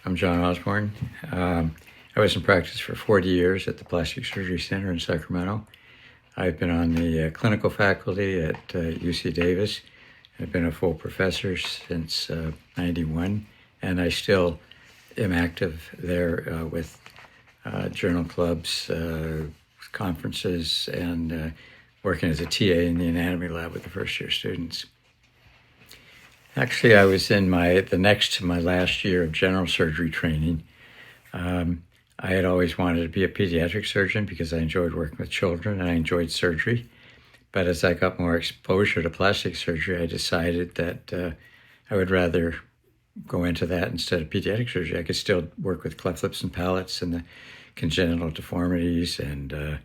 I'm John Osborn. I was in practice for 40 years at the Plastic Surgery Center in Sacramento. I've been on the clinical faculty at UC Davis. I've been a full professor since 91, and I still am active there with journal clubs, conferences, and working as a TA in the anatomy lab with the first-year students. Actually, I was in the next to my last year of general surgery training. I had always wanted to be a pediatric surgeon because I enjoyed working with children and I enjoyed surgery. But as I got more exposure to plastic surgery, I decided that I would rather go into that instead of pediatric surgery. I could still work with cleft lips and palates and the congenital deformities, and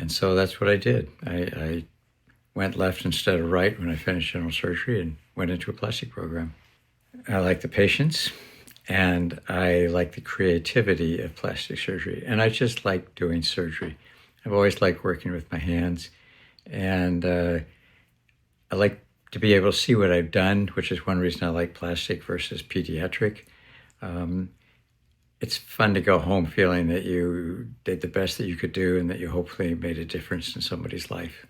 so that's what I did. I went left instead of right when I finished general surgery and went into a plastic program. I like the patients, and I like the creativity of plastic surgery, and I just like doing surgery. I've always liked working with my hands, and I like to be able to see what I've done, which is one reason I like plastic versus pediatric. It's fun to go home feeling that you did the best that you could do and that you hopefully made a difference in somebody's life.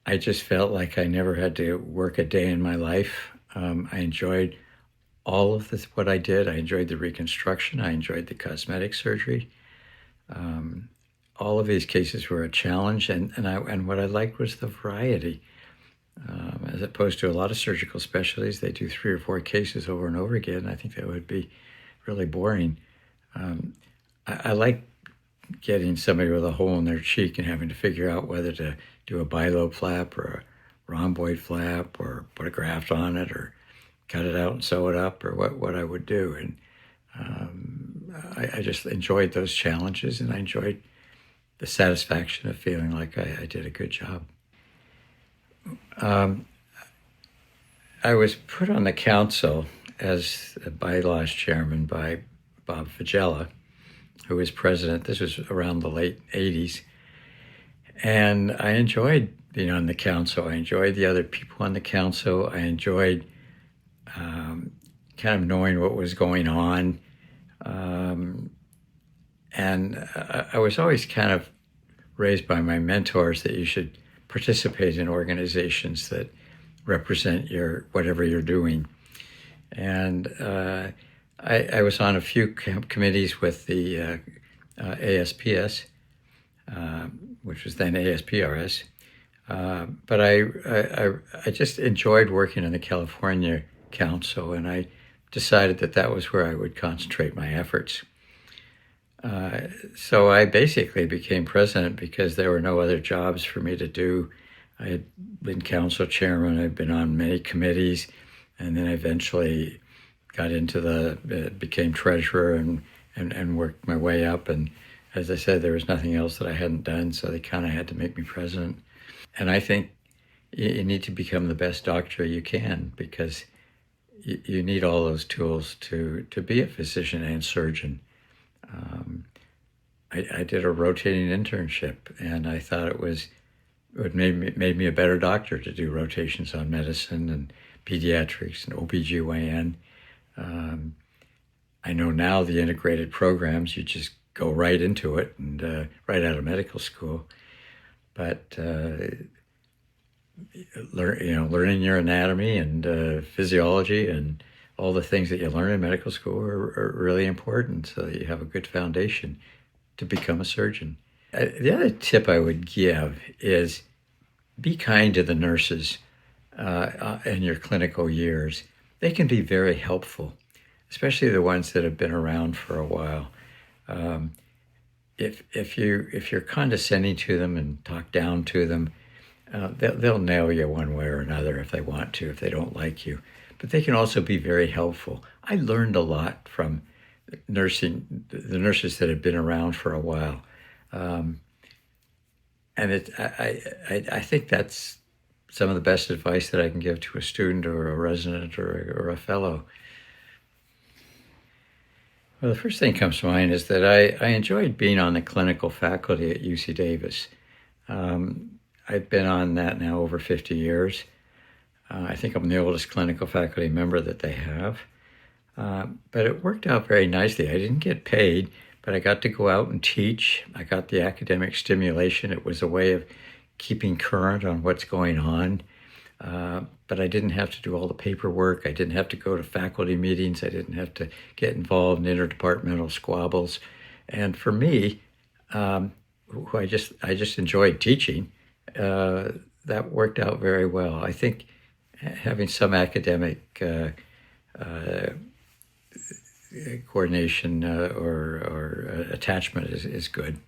I just felt like I never had to work a day in my life. I enjoyed all of this, what I did. I enjoyed the reconstruction. I enjoyed the cosmetic surgery. All of these cases were a challenge, and what I liked was the variety. As opposed to a lot of surgical specialties, they do 3 or 4 cases over and over again. I think that would be really boring. I like getting somebody with a hole in their cheek and having to figure out whether to do a bilobe flap or a rhomboid flap or put a graft on it or cut it out and sew it up or what I would do. And I just enjoyed those challenges, and I enjoyed the satisfaction of feeling like I did a good job. I was put on the council as a bylaws chairman by Bob Fagella, who was president. This was around the late 80s. And I enjoyed being on the council. I enjoyed the other people on the council. I enjoyed kind of knowing what was going on. And I was always kind of raised by my mentors that you should participate in organizations that represent whatever you're doing. And I was on a few committees with the ASPS, which was then ASPRS. But I just enjoyed working in the California Council, and I decided that was where I would concentrate my efforts. So I basically became president because there were no other jobs for me to do. I had been council chairman, I'd been on many committees, and then I eventually got into became treasurer and worked my way up. And as I said, there was nothing else that I hadn't done, so they kind of had to make me president. And I think you need to become the best doctor you can, because you need all those tools to be a physician and surgeon. I did a rotating internship, and I thought it made me a better doctor to do rotations on medicine and pediatrics and OBGYN. I know now the integrated programs, you just go right into it and right out of medical school. But learning your anatomy and physiology and all the things that you learn in medical school are really important, so that you have a good foundation to become a surgeon. The other tip I would give is be kind to the nurses in your clinical years. They can be very helpful, especially the ones that have been around for a while. If you're condescending to them and talk down to them, they'll nail you one way or another if they want to, if they don't like you. But they can also be very helpful. I learned a lot from the nurses that have been around for a while. And I think that's some of the best advice that I can give to a student or a resident or a fellow. Well, the first thing that comes to mind is that I enjoyed being on the clinical faculty at UC Davis. I've been on that now over 50 years. I think I'm the oldest clinical faculty member that they have. But it worked out very nicely. I didn't get paid, but I got to go out and teach. I got the academic stimulation. It was a way of keeping current on what's going on. But I didn't have to do all the paperwork. I didn't have to go to faculty meetings. I didn't have to get involved in interdepartmental squabbles. And for me, who I just enjoyed teaching, that worked out very well. I think having some academic coordination or attachment is good.